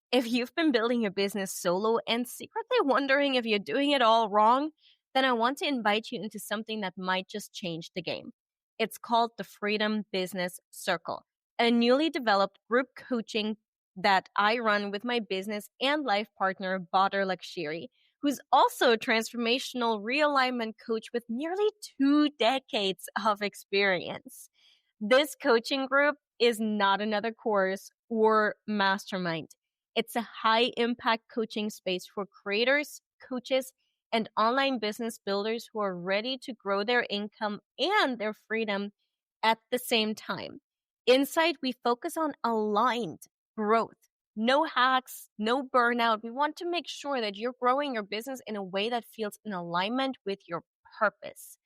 If you've been building a business solo and secretly wondering if you're doing it all wrong, then I want to invite you into something that might just change the game. It's called the Freedom Business Circle, a newly developed group coaching that I run with my business and life partner, Badr Lakshiri, who's also a transformational realignment coach with nearly 2 decades of experience. This coaching group is not another course or mastermind. It's a high impact coaching space for creators, coaches, and online business builders who are ready to grow their income and their freedom at the same time. Inside, we focus on aligned growth. No hacks, no burnout. We want to make sure that you're growing your business in a way that feels in alignment with your purpose.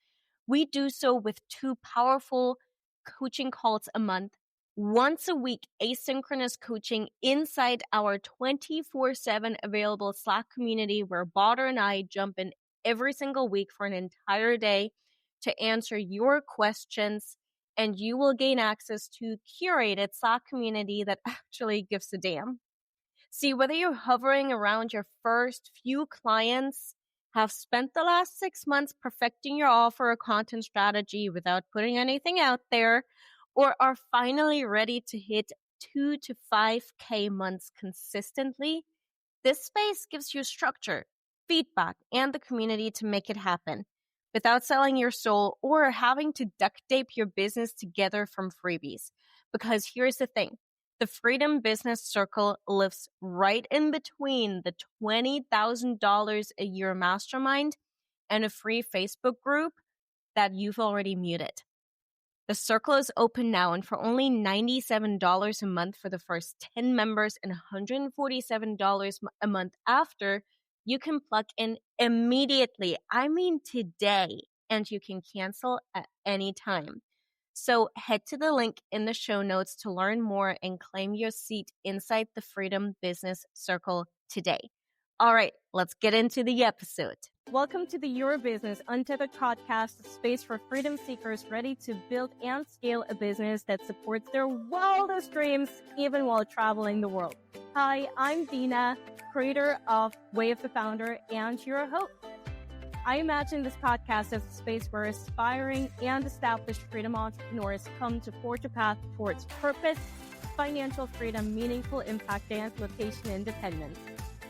We do so with 2 powerful coaching calls a month, once a week asynchronous coaching inside our 24/7 available Slack community where Badr and I jump in every single week for an entire day to answer your questions, and you will gain access to curated Slack community that actually gives a damn. See, whether you're hovering around your first few clients, have spent the last 6 months perfecting your offer or content strategy without putting anything out there, or are finally ready to hit 2 to 5K months consistently, this space gives you structure, feedback, and the community to make it happen without selling your soul or having to duct tape your business together from freebies. Because here's the thing. The Freedom Business Circle lives right in between the $20,000 a year mastermind and a free Facebook group that you've already muted. The circle is open now, and for only $97 a month for the first 10 members and $147 a month after, you can plug in immediately. I mean today, and you can cancel at any time. So head to the link in the show notes to learn more and claim your seat inside the Freedom Business Circle today. All right, let's get into the episode. Welcome to the Your Business Untethered podcast, a space for freedom seekers ready to build and scale a business that supports their wildest dreams, even while traveling the world. Hi, I'm Dina, creator of Way of the Founder, and your host. I imagine this podcast as a space where aspiring and established freedom entrepreneurs come to forge a path towards purpose, financial freedom, meaningful impact, and location independence.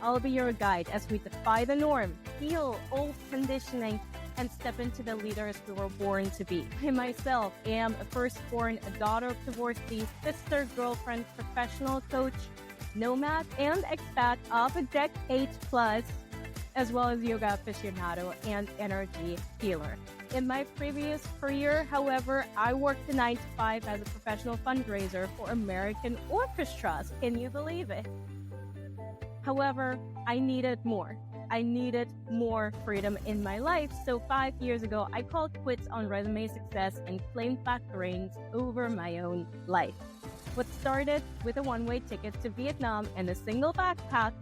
I'll be your guide as we defy the norm, heal old conditioning, and step into the leaders we were born to be. I myself am a firstborn, a daughter of divorcee, sister, girlfriend, professional coach, nomad, and expat of a decade plus, as well as yoga aficionado and energy healer. In my previous career, however, I worked a 9-to-5 as a professional fundraiser for American orchestras. Can you believe it? However, I needed more. I needed more freedom in my life. So 5 years ago, I called quits on resume success and claimed back the reins over my own life. What started with a one-way ticket to Vietnam and a single backpack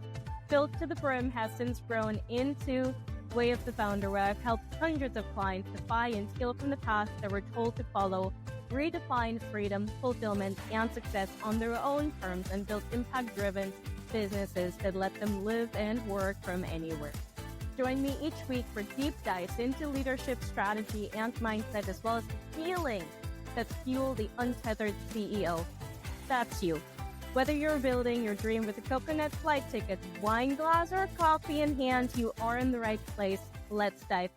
filled to the brim has since grown into Way of the Founder, where I've helped hundreds of clients defy and heal from the past that were told to follow, redefine freedom, fulfillment, and success on their own terms, and build impact-driven businesses that let them live and work from anywhere. Join me each week for deep dives into leadership, strategy, and mindset, as well as healing that fuel the untethered CEO. That's you. Whether you're building your dream with a coconut flight ticket, wine glass, or coffee in hand, you are in the right place. Let's dive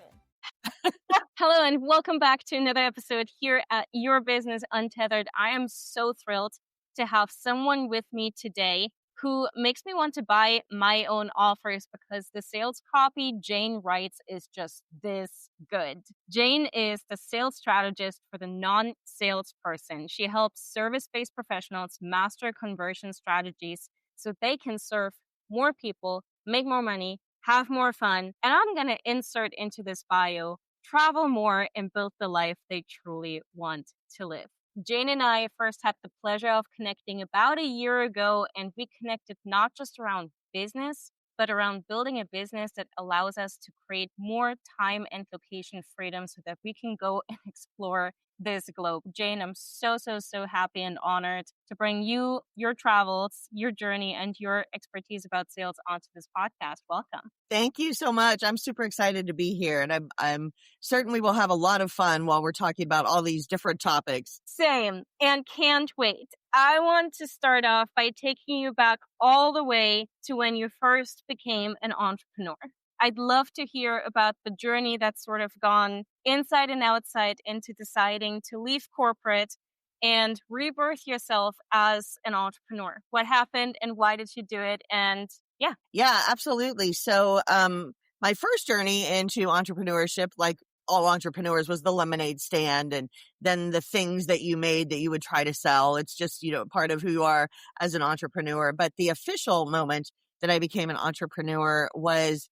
in. Hello, and welcome back to another episode here at Your Business Untethered. I am so thrilled to have someone with me today who makes me want to buy my own offers because the sales copy Jane writes is just this good. Jane is the sales strategist for the non-sales person. She helps service-based professionals master conversion strategies so they can serve more people, make more money, have more fun. And I'm going to insert into this bio, travel more and build the life they truly want to live. Jane and I first had the pleasure of connecting about a year ago, and we connected not just around business, but around building a business that allows us to create more time and location freedom so that we can go and explore this globe. Jane, I'm so, so, so happy and honored to bring you, your travels, your journey, and your expertise about sales onto this podcast. Welcome. Thank you so much. I'm super excited to be here, and I'm certainly will have a lot of fun while we're talking about all these different topics. Same, and can't wait. I want to start off by taking you back all the way to when you first became an entrepreneur. I'd love to hear about the journey that's sort of gone inside and outside into deciding to leave corporate and rebirth yourself as an entrepreneur. What happened and why did you do it? And yeah. Yeah, absolutely. So, my first journey into entrepreneurship, like all entrepreneurs, was the lemonade stand and then the things that you made that you would try to sell. It's just, part of who you are as an entrepreneur. But the official moment that I became an entrepreneur was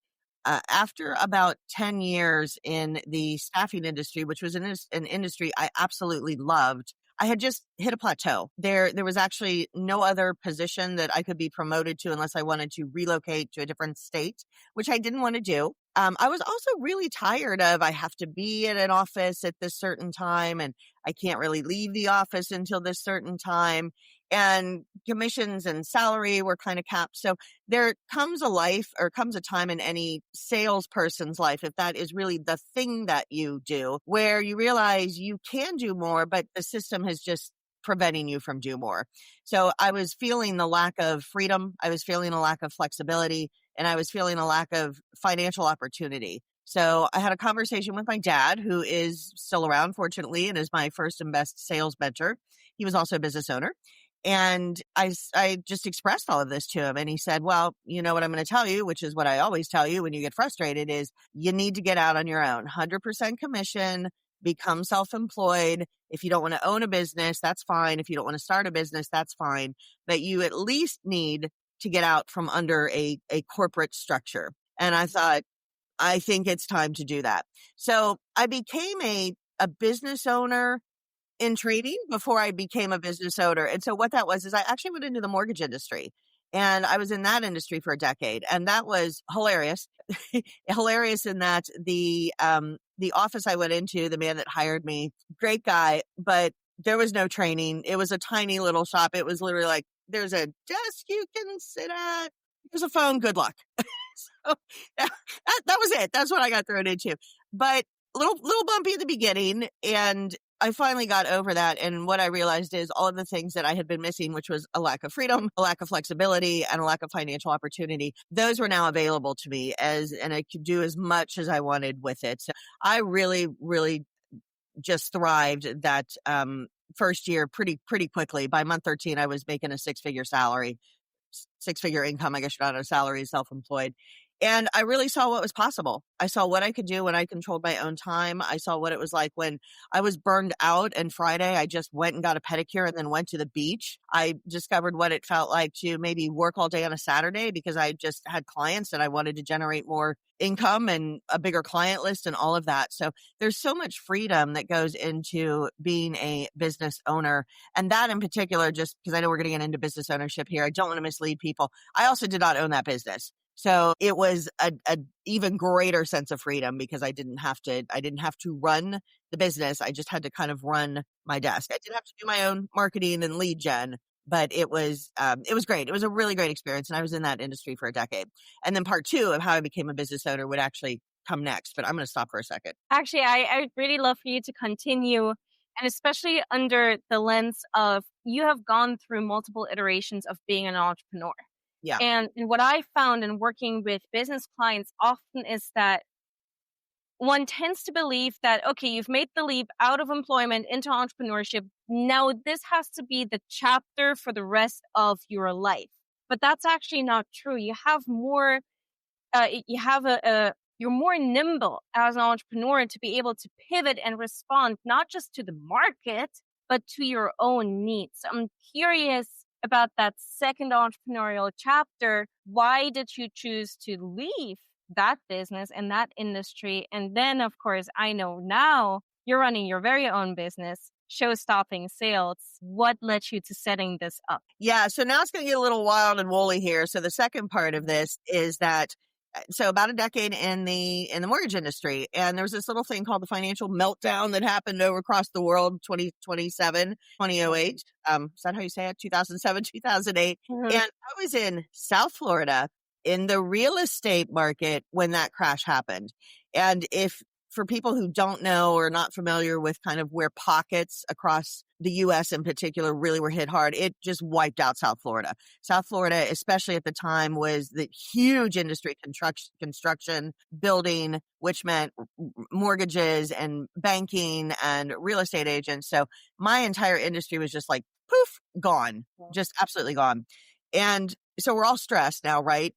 after about 10 years in the staffing industry, which was an industry I absolutely loved. I had just hit a plateau. There was actually no other position that I could be promoted to unless I wanted to relocate to a different state, which I didn't want to do. I was also really tired of I have to be at an office at this certain time and I can't really leave the office until this certain time. And commissions and salary were kind of capped. So there comes a time in any salesperson's life, if that is really the thing that you do, where you realize you can do more, but the system is just preventing you from do more. So I was feeling the lack of freedom. I was feeling a lack of flexibility, and I was feeling a lack of financial opportunity. So I had a conversation with my dad, who is still around, fortunately, and is my first and best sales mentor. He was also a business owner. And I just expressed all of this to him. And he said, well, you know what I'm going to tell you, which is what I always tell you when you get frustrated, is you need to get out on your own. 100% commission, become self-employed. If you don't want to own a business, that's fine. If you don't want to start a business, that's fine. But you at least need to get out from under a corporate structure. And I thought, I think it's time to do that. So I became a business owner in trading before I became a business owner. And so what that was is I actually went into the mortgage industry, and I was in that industry for a decade. And that was hilarious. Hilarious in that the office I went into, the man that hired me, great guy, but there was no training. It was a tiny little shop. It was literally like, there's a desk you can sit at. There's a phone. Good luck. So that was it. That's what I got thrown into. But little bumpy at the beginning, and I finally got over that. And what I realized is all of the things that I had been missing, which was a lack of freedom, a lack of flexibility, and a lack of financial opportunity, those were now available to me and I could do as much as I wanted with it. So I really, really just thrived that first year pretty quickly. By month 13, I was making a six-figure income. I guess you're not on a salary, self-employed. And I really saw what was possible. I saw what I could do when I controlled my own time. I saw what it was like when I was burned out and Friday I just went and got a pedicure and then went to the beach. I discovered what it felt like to maybe work all day on a Saturday because I just had clients and I wanted to generate more income and a bigger client list and all of that. So there's so much freedom that goes into being a business owner. And that in particular, just because I know we're going to get into business ownership here, I don't want to mislead people. I also did not own that business. So it was a even greater sense of freedom because I didn't have to run the business. I just had to kind of run my desk. I did have to do my own marketing and lead gen, but it was great. It was a really great experience. And I was in that industry for a decade. And then part two of how I became a business owner would actually come next, but I'm going to stop for a second. Actually, I'd really love for you to continue, and especially under the lens of you have gone through multiple iterations of being an entrepreneur. Yeah. And what I found in working with business clients often is that one tends to believe that, okay, you've made the leap out of employment into entrepreneurship. Now this has to be the chapter for the rest of your life. But that's actually not true. You have more, you're more nimble as an entrepreneur to be able to pivot and respond, not just to the market, but to your own needs. I'm curious about that second entrepreneurial chapter. Why did you choose to leave that business and that industry? And then, of course, I know now you're running your very own business, show-stopping sales. What led you to setting this up? Yeah, so now it's going to get a little wild and woolly here. So the second part of this is that So about a decade in the mortgage industry. And there was this little thing called the financial meltdown that happened over across the world, 2007, 2008. Is that how you say it? 2007, 2008. Mhm. And I was in South Florida in the real estate market when that crash happened. And for people who don't know or not familiar with kind of where pockets across the U.S. in particular really were hit hard, it just wiped out South Florida. South Florida, especially at the time, was the huge industry construction, building, which meant mortgages and banking and real estate agents. So my entire industry was just like, poof, gone, just absolutely gone. And so we're all stressed now, right?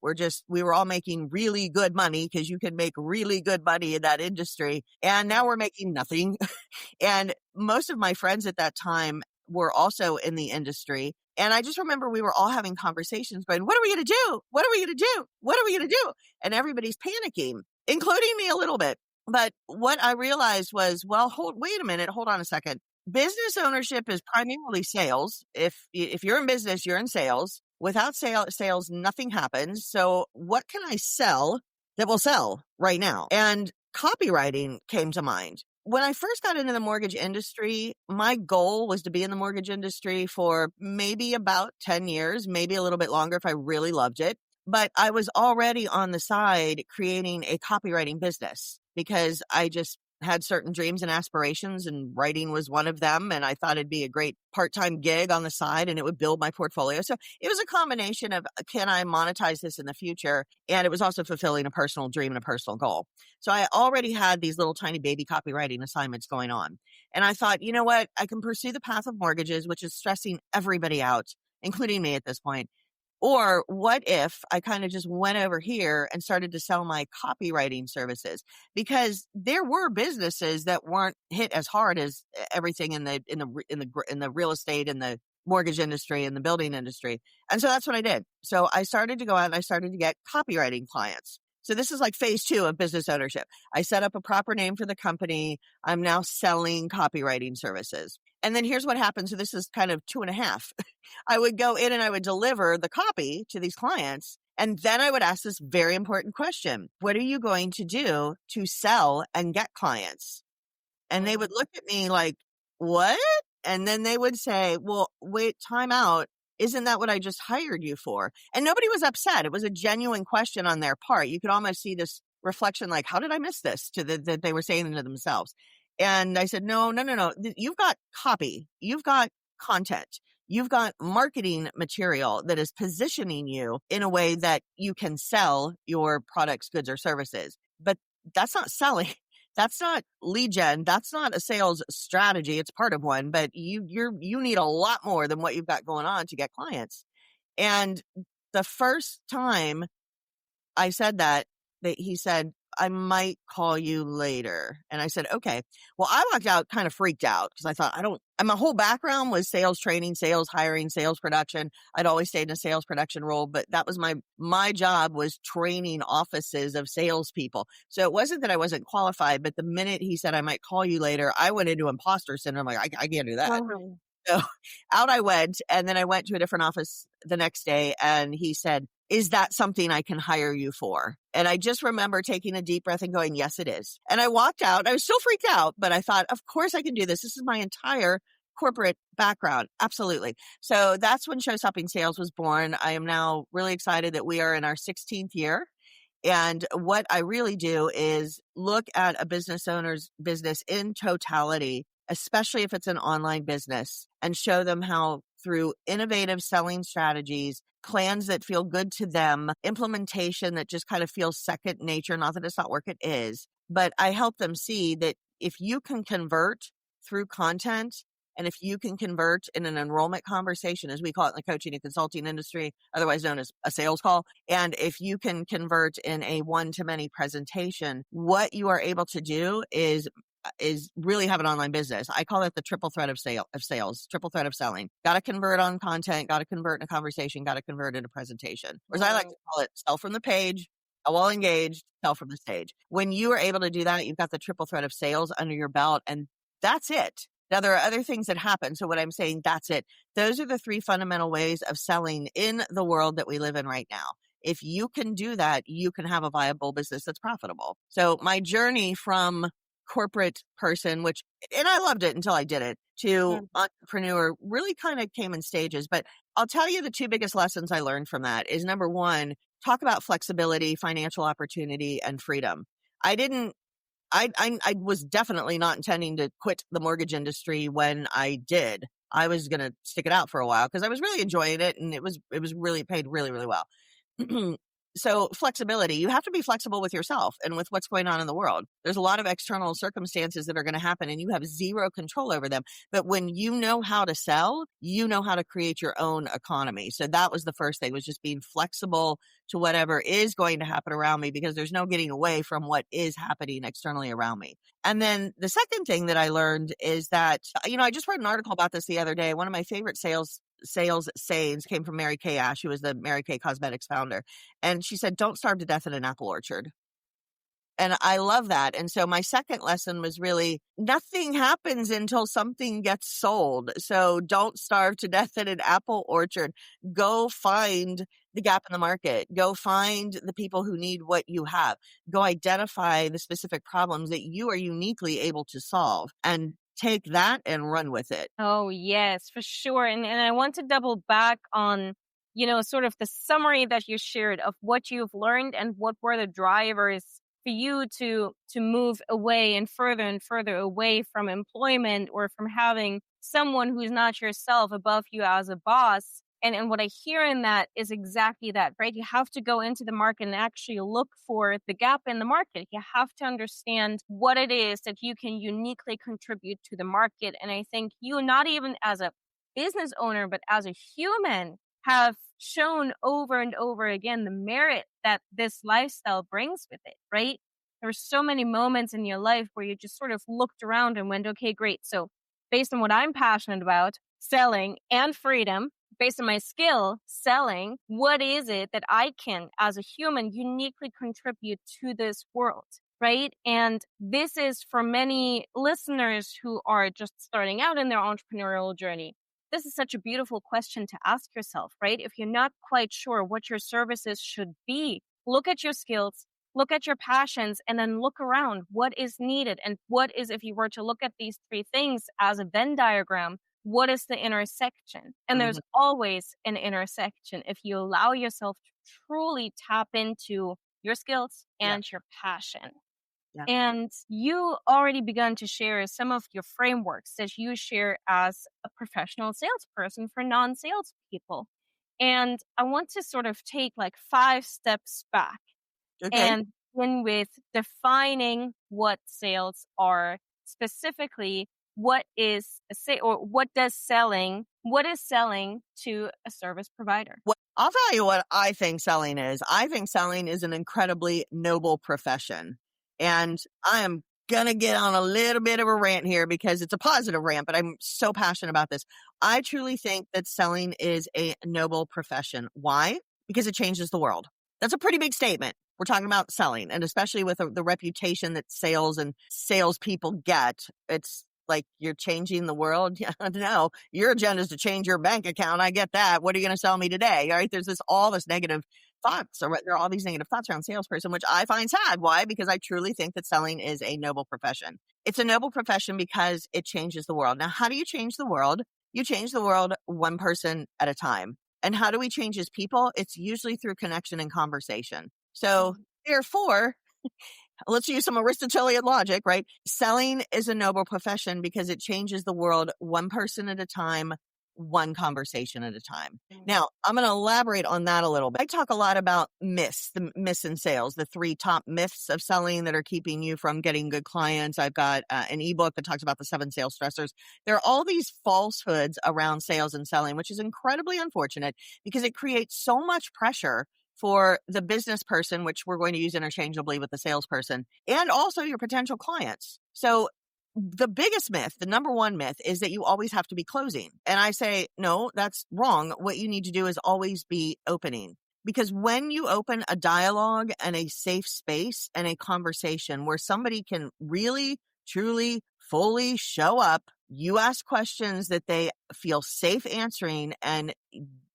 We were all making really good money because you can make really good money in that industry. And now we're making nothing. And most of my friends at that time were also in the industry. And I just remember we were all having conversations going, what are we going to do? What are we going to do? What are we going to do? And everybody's panicking, including me a little bit. But what I realized was, well, wait a minute, hold on a second. Business ownership is primarily sales. If you're in business, you're in sales. Without sales, nothing happens. So what can I sell that will sell right now? And copywriting came to mind. When I first got into the mortgage industry, my goal was to be in the mortgage industry for maybe about 10 years, maybe a little bit longer if I really loved it. But I was already on the side creating a copywriting business because I just had certain dreams and aspirations, and writing was one of them. And I thought it'd be a great part-time gig on the side and it would build my portfolio. So it was a combination of, can I monetize this in the future? And it was also fulfilling a personal dream and a personal goal. So I already had these little tiny baby copywriting assignments going on. And I thought, you know what? I can pursue the path of mortgages, which is stressing everybody out, including me at this point. Or what if I kind of just went over here and started to sell my copywriting services? Because there were businesses that weren't hit as hard as everything in the real estate and the mortgage industry and the building industry. And so that's what I did. So I started to go out and I started to get copywriting clients. So this is like phase 2 of business ownership. I set up a proper name for the company. I'm now selling copywriting services. And then here's what happens. So this is kind of 2.5. I would go in and I would deliver the copy to these clients. And then I would ask this very important question. What are you going to do to sell and get clients? And they would look at me like, what? And then they would say, well, wait, time out. Isn't that what I just hired you for? And nobody was upset. It was a genuine question on their part. You could almost see this reflection, like, how did I miss this? That they were saying to themselves. And I said, no. You've got copy. You've got content. You've got marketing material that is positioning you in a way that you can sell your products, goods, or services. But that's not selling. That's not lead gen. That's not a sales strategy. It's part of one, but you need a lot more than what you've got going on to get clients. And the first time I said that he said, I might call you later. And I said, okay. Well, I walked out kind of freaked out because I thought, and my whole background was sales training, sales hiring, sales production. I'd always stayed in a sales production role, but that was my job, was training offices of salespeople. So it wasn't that I wasn't qualified, but the minute he said, I might call you later, I went into imposter syndrome. Like, I can't do that. Oh. So out I went, and then I went to a different office the next day, and he said, is that something I can hire you for? And I just remember taking a deep breath and going, yes, it is. And I walked out. I was still freaked out, but I thought, of course I can do this. This is my entire corporate background. Absolutely. So that's when Showstopping Sales was born. I am now really excited that we are in our 16th year. And what I really do is look at a business owner's business in totality, especially if it's an online business, and show them how through innovative selling strategies, plans that feel good to them, implementation that just kind of feels second nature, not that it's not work, it is. But I help them see that if you can convert through content, and if you can convert in an enrollment conversation, as we call it in the coaching and consulting industry, otherwise known as a sales call, and if you can convert in a one-to-many presentation, what you are able to do is really have an online business. I call it the triple threat of sales, triple threat of selling. Got to convert on content, got to convert in a conversation, got to convert in a presentation. Or as I like to call it, sell from the page, well engaged, sell from the stage. When you are able to do that, you've got the triple threat of sales under your belt, and that's it. Now, there are other things that happen. So what I'm saying, that's it. Those are the 3 fundamental ways of selling in the world that we live in right now. If you can do that, you can have a viable business that's profitable. So my journey from corporate person, and I loved it until I did it, to entrepreneur really kind of came in stages. But I'll tell you the two biggest lessons I learned from that is number one, talk about flexibility, financial opportunity, and freedom. I was definitely not intending to quit the mortgage industry when I did. I was going to stick it out for a while because I was really enjoying it, and it was really paid really, really well. So flexibility, you have to be flexible with yourself and with what's going on in the world. There's a lot of external circumstances that are going to happen and you have zero control over them. But when you know how to sell, you know how to create your own economy. So that was the first thing, was just being flexible to whatever is going to happen around me, because there's no getting away from what is happening externally around me. And then the second thing that I learned is that, I just read an article about this the other day. One of my favorite sales sayings came from Mary Kay Ash, who was the Mary Kay Cosmetics founder. And she said, don't starve to death in an apple orchard. And I love that. And so my second lesson was really, nothing happens until something gets sold. So don't starve to death in an apple orchard. Go find the gap in the market. Go find the people who need what you have. Go identify the specific problems that you are uniquely able to solve, and take that and run with it. Oh, yes, for sure. And I want to double back on, sort of the summary that you shared of what you've learned and what were the drivers for you to move away and further away from employment, or from having someone who's not yourself above you as a boss. And what I hear in that is exactly that, right? You have to go into the market and actually look for the gap in the market. You have to understand what it is that you can uniquely contribute to the market. And I think you, not even as a business owner, but as a human, have shown over and over again the merit that this lifestyle brings with it, right? There were so many moments in your life where you just sort of looked around and went, okay, great. So based on what I'm passionate about, selling and freedom, based on my skill, selling, what is it that I can, as a human, uniquely contribute to this world, right? And this is for many listeners who are just starting out in their entrepreneurial journey. This is such a beautiful question to ask yourself, right? If you're not quite sure what your services should be, look at your skills, look at your passions, and then look around. What is needed? And what is, if you were to look at these three things as a Venn diagram, what is the intersection? And there's always an intersection if you allow yourself to truly tap into your skills and your passion. Yeah. And you already begun to share some of your frameworks that you share as a professional salesperson for non-sales people. And I want to sort of take like 5 steps back and begin with defining what sales are, specifically what is what is selling to a service provider? Well, I'll tell you what I think selling is. I think selling is an incredibly noble profession. And I am going to get on a little bit of a rant here because it's a positive rant, but I'm so passionate about this. I truly think that selling is a noble profession. Why? Because it changes the world. That's a pretty big statement. We're talking about selling, and especially with the reputation that sales and salespeople get, it's like you're changing the world. No, your agenda is to change your bank account. I get that. What are you going to sell me today? All right. There's all this negative thoughts, or there are all these negative thoughts around salesperson, which I find sad. Why? Because I truly think that selling is a noble profession. It's a noble profession because it changes the world. Now, how do you change the world? You change the world one person at a time. And how do we change as people? It's usually through connection and conversation. So therefore, let's use some Aristotelian logic, right? Selling is a noble profession because it changes the world one person at a time, one conversation at a time. Now, I'm going to elaborate on that a little bit. I talk a lot about the myths in sales, the 3 top myths of selling that are keeping you from getting good clients. I've got an ebook that talks about the 7 sales stressors. There are all these falsehoods around sales and selling, which is incredibly unfortunate because it creates so much pressure for the business person, which we're going to use interchangeably with the salesperson, and also your potential clients. So the biggest myth, the number one myth, is that you always have to be closing. And I say, no, that's wrong. What you need to do is always be opening. Because when you open a dialogue and a safe space and a conversation where somebody can really, truly, fully show up You ask questions that they feel safe answering, and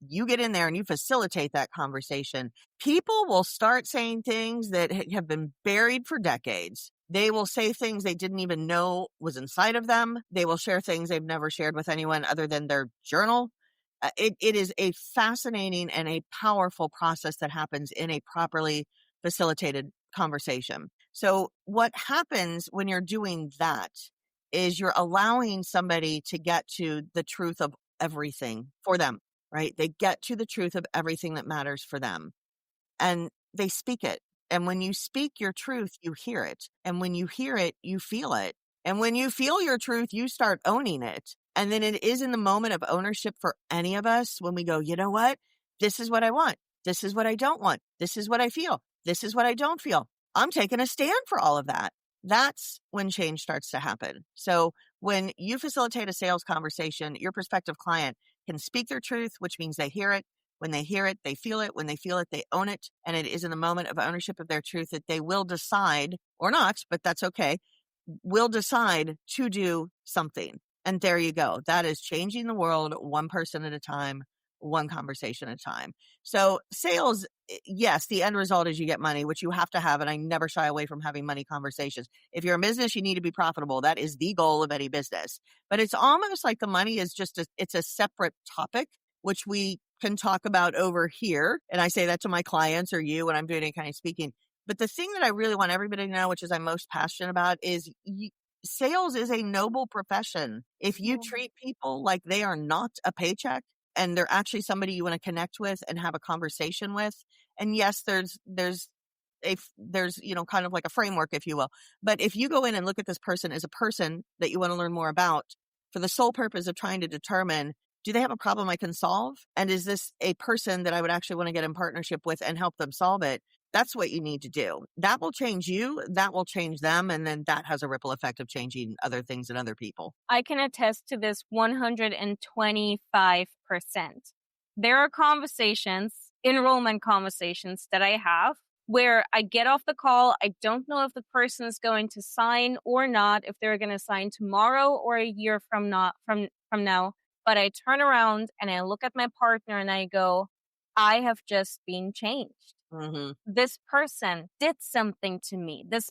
you get in there and you facilitate that conversation. People will start saying things that have been buried for decades. They will say things they didn't even know was inside of them. They will share things they've never shared with anyone other than their journal. It is a fascinating and a powerful process that happens in a properly facilitated conversation. So what happens when you're doing that is you're allowing somebody to get to the truth of everything for them, right? They get to the truth of everything that matters for them, and they speak it. And when you speak your truth, you hear it. And when you hear it, you feel it. And when you feel your truth, you start owning it. And then it is in the moment of ownership for any of us when we go, you know what? This is what I want. This is what I don't want. This is what I feel. This is what I don't feel. I'm taking a stand for all of that. That's when change starts to happen. So when you facilitate a sales conversation, your prospective client can speak their truth, which means they hear it. When they hear it, they feel it. When they feel it, they own it. And it is in the moment of ownership of their truth that they will decide, or not, but that's okay, will decide to do something. And there you go. That is changing the world one person at a time, one conversation at a time. So sales, yes, the end result is you get money, which you have to have. And I never shy away from having money conversations. If you're a business, you need to be profitable. That is the goal of any business. But it's almost like the money is just it's a separate topic, which we can talk about over here. And I say that to my clients or you when I'm doing any kind of speaking. But the thing that I really want everybody to know, which is I'm most passionate about, is sales is a noble profession. If you treat people like they are not a paycheck and they're actually somebody you want to connect with and have a conversation with, and yes, there's kind of like a framework, if you will. But if you go in and look at this person as a person that you want to learn more about for the sole purpose of trying to determine, do they have a problem I can solve? And is this a person that I would actually want to get in partnership with and help them solve it? That's what you need to do. That will change you. That will change them. And then that has a ripple effect of changing other things and other people. I can attest to this 125%. There are conversations, enrollment conversations that I have where I get off the call. I don't know if the person is going to sign or not, if they're going to sign tomorrow or a year from now. But I turn around and I look at my partner and I go, I have just been changed. Mm-hmm. This person did something to me. This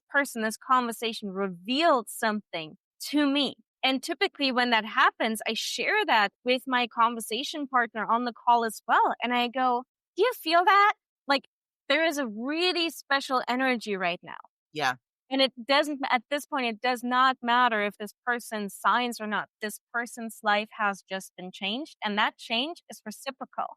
conversation revealed something to me. And typically when that happens, I share that with my conversation partner on the call as well. And I go, do you feel that? Like there is a really special energy right now. Yeah. And it doesn't, at this point, it does not matter if this person signs or not. This person's life has just been changed, and that change is reciprocal.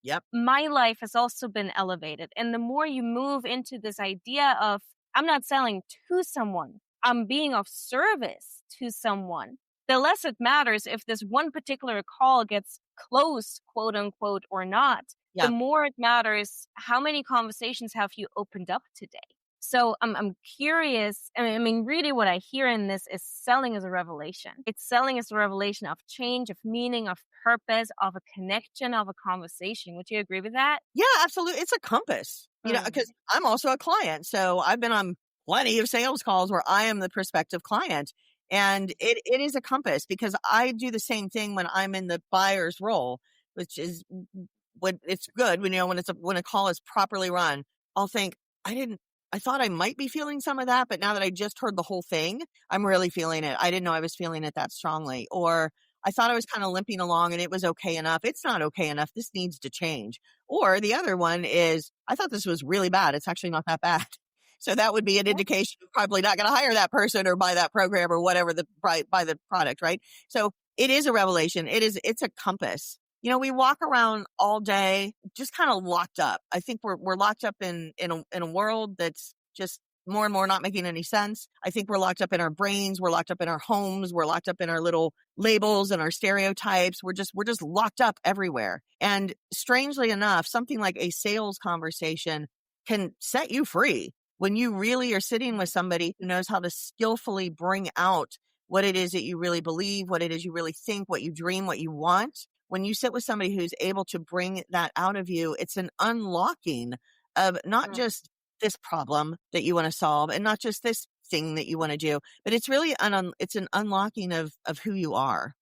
Yep. My life has also been elevated. And the more you move into this idea of, I'm not selling to someone, I'm being of service to someone, the less it matters if this one particular call gets closed, quote unquote, or not. Yeah. The more it matters, how many conversations have you opened up today? So I'm curious. I mean, really what I hear in this is selling as a revelation. It's selling as a revelation of change, of meaning, of purpose, of a connection, of a conversation. Would you agree with that? Yeah, absolutely. It's a compass, because I'm also a client. So I've been on plenty of sales calls where I am the prospective client. And it is a compass because I do the same thing when I'm in the buyer's role, which is when it's good when when a call is properly run. I'll think, I thought I might be feeling some of that, but now that I just heard the whole thing, I'm really feeling it. I didn't know I was feeling it that strongly. Or I thought I was kind of limping along and it was okay enough. It's not okay enough. This needs to change. Or the other one is, I thought this was really bad. It's actually not that bad. So that would be an indication of probably not going to hire that person or buy that program or whatever, buy the product, right? So it is a revelation. It's a compass. We walk around all day just kind of locked up. I think we're locked up in a world that's just more and more not making any sense. I think we're locked up in our brains. We're locked up in our homes. We're locked up in our little labels and our stereotypes. We're just locked up everywhere. And strangely enough, something like a sales conversation can set you free when you really are sitting with somebody who knows how to skillfully bring out what it is that you really believe, what it is you really think, what you dream, what you want. When you sit with somebody who's able to bring that out of you, it's an unlocking of not just this problem that you want to solve and not just this thing that you want to do, but it's really it's an unlocking of who you are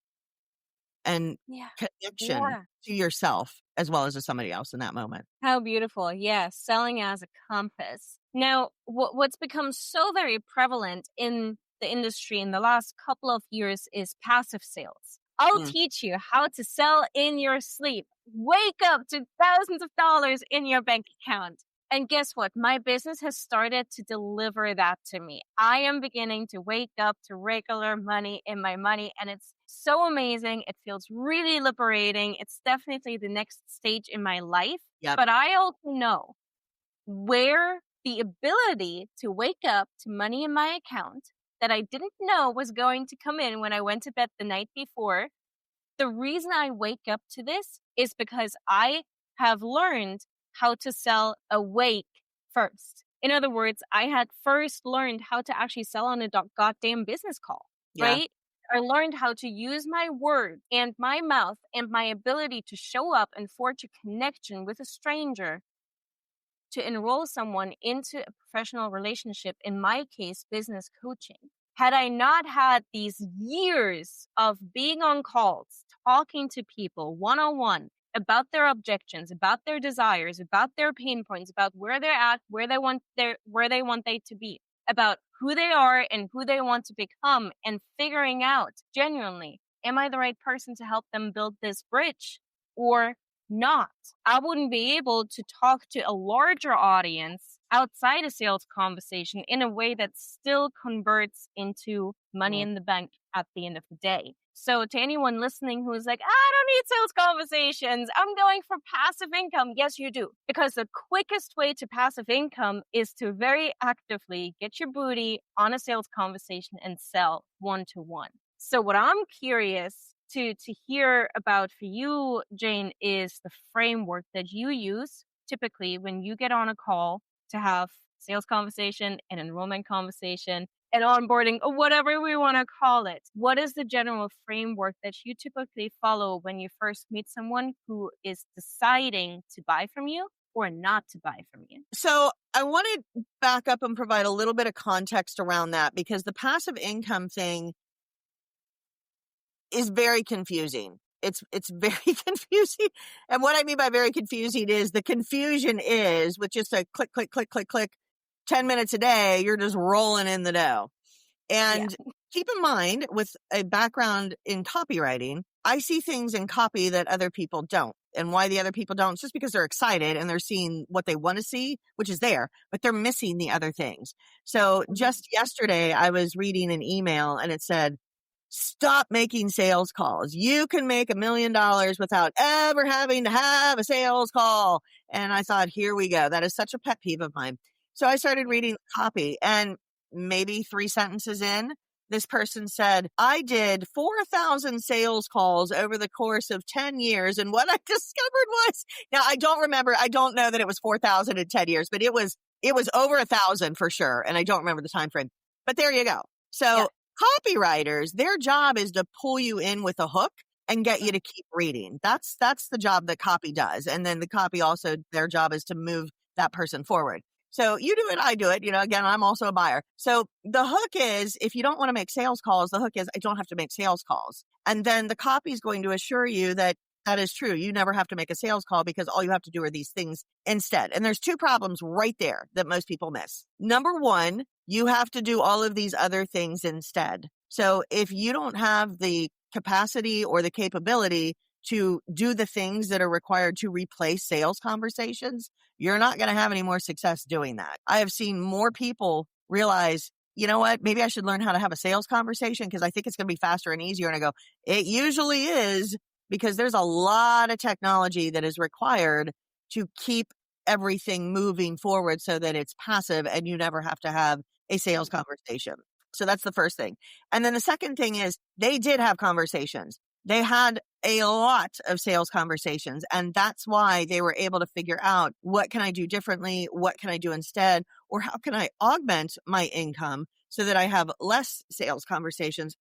and Yeah. connection Yeah. to yourself as well as to somebody else in that moment. How beautiful. Yes. Selling as a compass. Now, what's become so very prevalent in the industry in the last couple of years is passive sales. I'll Mm. teach you how to sell in your sleep. Wake up to thousands of dollars in your bank account. And guess what? My business has started to deliver that to me. I am beginning to wake up to regular money in my money, and it's so amazing. It feels really liberating. It's definitely the next stage in my life. Yep. But I also know where the ability to wake up to money in my account that I didn't know was going to come in when I went to bed the night before. The reason I wake up to this is because I have learned how to sell awake first. In other words, I had first learned how to actually sell on a goddamn business call, Yeah. right? I learned how to use my words and my mouth and my ability to show up and forge a connection with a stranger to enroll someone into a professional relationship, in my case, business coaching. Had I not had these years of being on calls, talking to people one-on-one about their objections, about their desires, about their pain points, about where they're at, where they want they to be, about who they are and who they want to become, and figuring out genuinely, am I the right person to help them build this bridge or not? I wouldn't be able to talk to a larger audience outside a sales conversation in a way that still converts into money Mm. in the bank at the end of the day. So to anyone listening who's like, I don't need sales conversations, I'm going for passive income. Yes, you do. Because the quickest way to passive income is to very actively get your booty on a sales conversation and sell one-to-one. So what I'm curious to hear about for you, Jane, is the framework that you use typically when you get on a call to have sales conversation, an enrollment conversation, an onboarding, or whatever we want to call it. What is the general framework that you typically follow when you first meet someone who is deciding to buy from you or not to buy from you? So I want to back up and provide a little bit of context around that, because the passive income thing is very confusing. It's very confusing. And what I mean by very confusing is the confusion is with just a click, click, click, click, click, 10 minutes a day, you're just rolling in the dough. And keep in mind, with a background in copywriting, I see things in copy that other people don't. And why the other people don't, it's just because they're excited and they're seeing what they want to see, which is there, but they're missing the other things. So just yesterday, I was reading an email and it said, stop making sales calls. You can make $1 million without ever having to have a sales call. And I thought, here we go. That is such a pet peeve of mine. So I started reading the copy, and maybe 3 sentences in, this person said, I did 4,000 sales calls over the course of 10 years. And what I discovered was, now I don't know that it was 4,000 in 10 years, but it was over 1,000 for sure. And I don't remember the time frame, but there you go. So copywriters, their job is to pull you in with a hook and get you to keep reading. That's the job that copy does. And then the copy also, their job is to move that person forward. So you do it, I do it. Again, I'm also a buyer. So the hook is, if you don't want to make sales calls, the hook is, I don't have to make sales calls. And then the copy is going to assure you that that is true. You never have to make a sales call because all you have to do are these things instead. And there's 2 problems right there that most people miss. Number 1, you have to do all of these other things instead. So if you don't have the capacity or the capability to do the things that are required to replace sales conversations, you're not going to have any more success doing that. I have seen more people realize, you know what, maybe I should learn how to have a sales conversation because I think it's going to be faster and easier. And I go, it usually is, because there's a lot of technology that is required to keep everything moving forward so that it's passive and you never have to have a sales conversation. So that's the first thing. And then the second thing is, they did have conversations. They had a lot of sales conversations, and that's why they were able to figure out, what can I do differently? What can I do instead? Or how can I augment my income so that I have less sales conversations,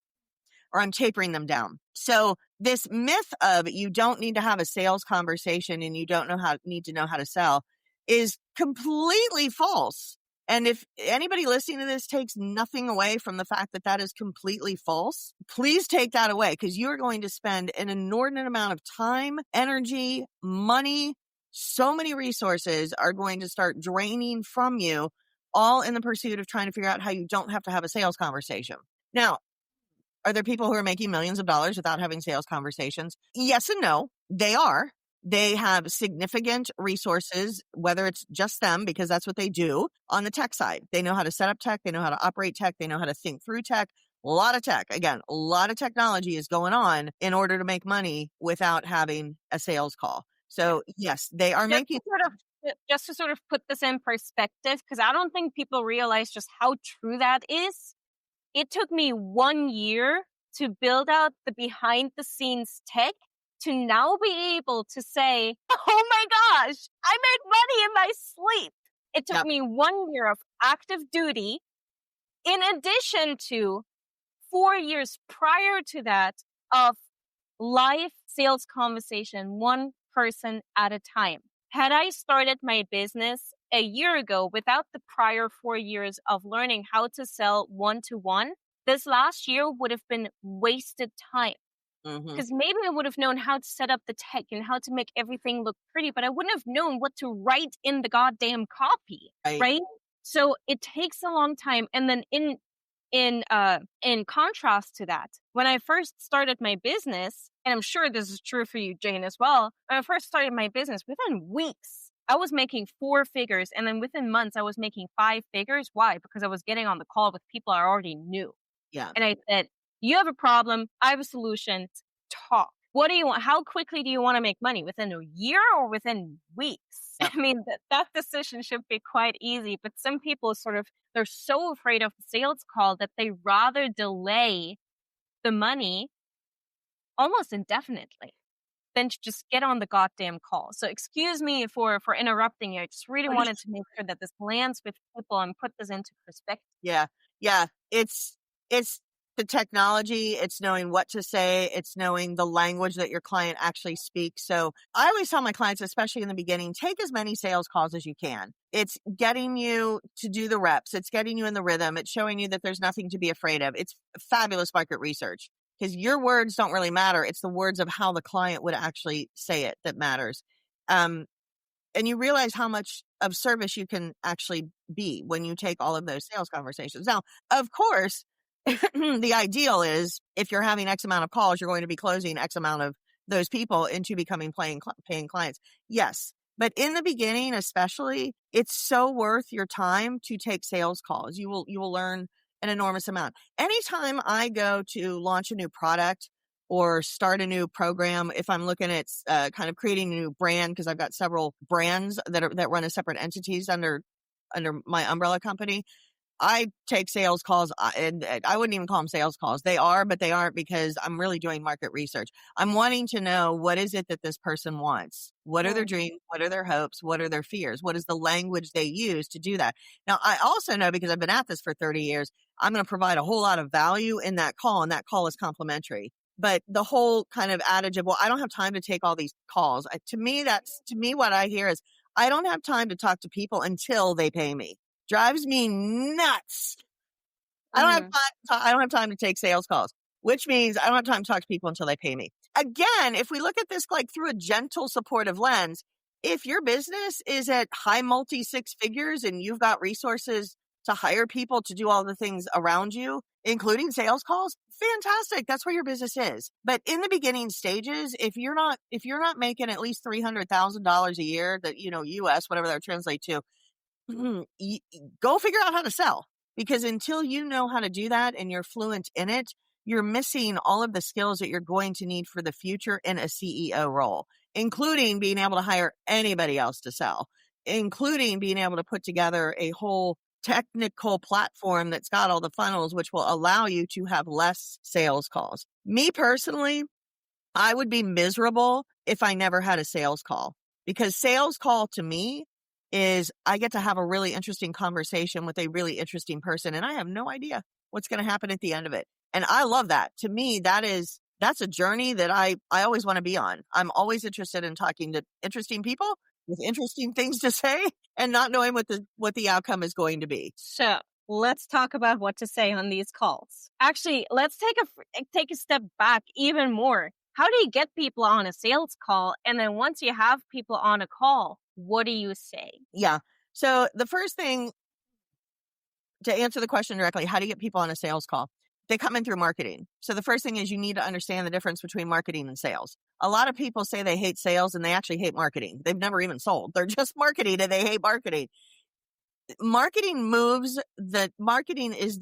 or I'm tapering them down? So this myth of you don't need to have a sales conversation and you don't need to know how to sell is completely false. And if anybody listening to this takes nothing away from the fact that that is completely false, please take that away, because you are going to spend an inordinate amount of time, energy, money, so many resources are going to start draining from you, all in the pursuit of trying to figure out how you don't have to have a sales conversation. Now, are there people who are making millions of dollars without having sales conversations? Yes and no. They are. They have significant resources, whether it's just them, because that's what they do on the tech side. They know how to set up tech. They know how to operate tech. They know how to think through tech. A lot of tech. Again, a lot of technology is going on in order to make money without having a sales call. So yes, they are making. Just to sort of put this in perspective, because I don't think people realize just how true that is. It took me 1 year to build out the behind the scenes tech to now be able to say, oh my gosh, I made money in my sleep. It took me 1 year of active duty, in addition to 4 years prior to that of live sales conversation, one person at a time. Had I started my business a year ago without the prior 4 years of learning how to sell one-to-one, this last year would have been wasted time. Because maybe I would have known how to set up the tech and how to make everything look pretty, but I wouldn't have known what to write in the goddamn copy, right? So it takes a long time. And then in contrast to that, when I first started my business, and I'm sure this is true for you, Jane, as well, when I first started my business, within weeks, I was making 4 figures. And then within months, I was making 5 figures. Why? Because I was getting on the call with people I already knew. Yeah. And I said, you have a problem. I have a solution. Talk. What do you want? How quickly do you want to make money? Within a year or within weeks? I mean, that decision should be quite easy. But some people they're so afraid of the sales call that they rather delay the money almost indefinitely than to just get on the goddamn call. So excuse me for interrupting you. I just really wanted to make sure that this lands with people and put this into perspective. Yeah. Yeah. It's the technology. It's knowing what to say. It's knowing the language that your client actually speaks. So I always tell my clients, especially in the beginning, take as many sales calls as you can. It's getting you to do the reps. It's getting you in the rhythm. It's showing you that there's nothing to be afraid of. It's fabulous market research, because your words don't really matter. It's the words of how the client would actually say it that matters. And you realize how much of service you can actually be when you take all of those sales conversations. Now, of course, the ideal is if you're having X amount of calls, you're going to be closing X amount of those people into becoming paying clients. Yes. But in the beginning, especially, it's so worth your time to take sales calls. You will learn an enormous amount. Anytime I go to launch a new product or start a new program, if I'm looking at kind of creating a new brand, because I've got several brands that run as separate entities under my umbrella company, I take sales calls, and I wouldn't even call them sales calls. They are, but they aren't, because I'm really doing market research. I'm wanting to know, what is it that this person wants? What are their dreams? What are their hopes? What are their fears? What is the language they use to do that? Now, I also know, because I've been at this for 30 years, I'm going to provide a whole lot of value in that call, and that call is complimentary. But the whole kind of adage of, well, I don't have time to take all these calls. To me, what I hear is, I don't have time to talk to people until they pay me. Drives me nuts. I don't have time to take sales calls, which means I don't have time to talk to people until they pay me. Again, if we look at this like through a gentle, supportive lens, if your business is at high multi-six figures and you've got resources to hire people to do all the things around you, including sales calls, fantastic. That's where your business is. But in the beginning stages, if you're not making at least $300,000 a year, that, US, whatever that would translate to, go figure out how to sell, because until you know how to do that and you're fluent in it, you're missing all of the skills that you're going to need for the future in a CEO role, including being able to hire anybody else to sell, including being able to put together a whole technical platform that's got all the funnels, which will allow you to have less sales calls. Me personally, I would be miserable if I never had a sales call, because sales call to me is I get to have a really interesting conversation with a really interesting person, and I have no idea what's going to happen at the end of it. And I love that. To me, that's a journey that I always want to be on. I'm always interested in talking to interesting people with interesting things to say and not knowing what the outcome is going to be. So let's talk about what to say on these calls. Actually, let's take a step back even more. How do you get people on a sales call? And then once you have people on a call, what do you say? Yeah. So the first thing, to answer the question directly, how do you get people on a sales call? They come in through marketing. So the first thing is you need to understand the difference between marketing and sales. A lot of people say they hate sales and they actually hate marketing. They've never even sold. They're just marketing and they hate marketing. Marketing is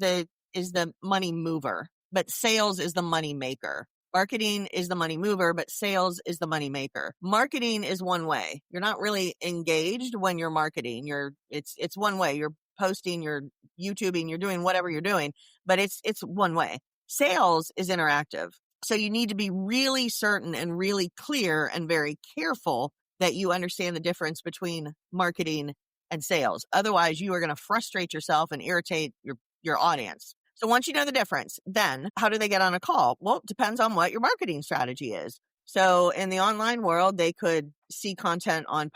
the money mover, but sales is the money maker. Marketing is the money mover, but sales is the money maker. Marketing is one way. You're not really engaged when you're marketing. It's one way. You're posting, you're YouTubing, you're doing whatever you're doing, but it's one way. Sales is interactive. So you need to be really certain and really clear and very careful that you understand the difference between marketing and sales. Otherwise, you are going to frustrate yourself and irritate your audience. So once you know the difference, then how do they get on a call? Well, it depends on what your marketing strategy is. So in the online world, they could see content on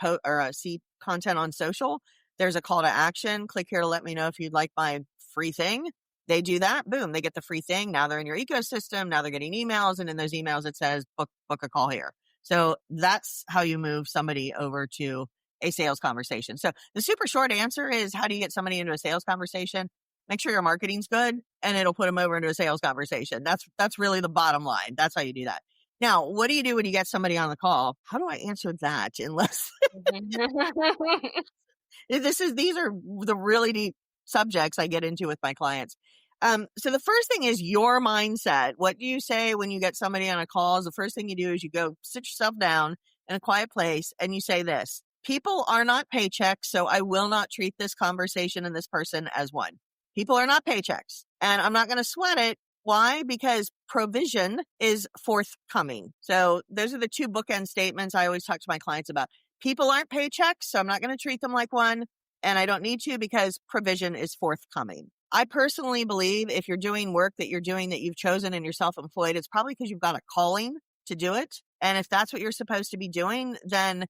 see content on social. There's a call to action. Click here to let me know if you'd like my free thing. They do that. Boom, they get the free thing. Now they're in your ecosystem. Now they're getting emails. And in those emails, it says book a call here. So that's how you move somebody over to a sales conversation. So the super short answer is, how do you get somebody into a sales conversation? Make sure your marketing's good and it'll put them over into a sales conversation. That's really the bottom line. That's how you do that. Now, what do you do when you get somebody on the call? How do I answer that unless these are the really deep subjects I get into with my clients. So the first thing is your mindset. What do you say when you get somebody on a call? The first thing you do is you go sit yourself down in a quiet place and you say this: people are not paychecks, so I will not treat this conversation and this person as one. People are not paychecks, and I'm not going to sweat it. Why? Because provision is forthcoming. So those are the two bookend statements I always talk to my clients about. People aren't paychecks, so I'm not going to treat them like one, and I don't need to because provision is forthcoming. I personally believe if you're doing work that you're doing that you've chosen and you're self-employed, it's probably because you've got a calling to do it. And if that's what you're supposed to be doing, then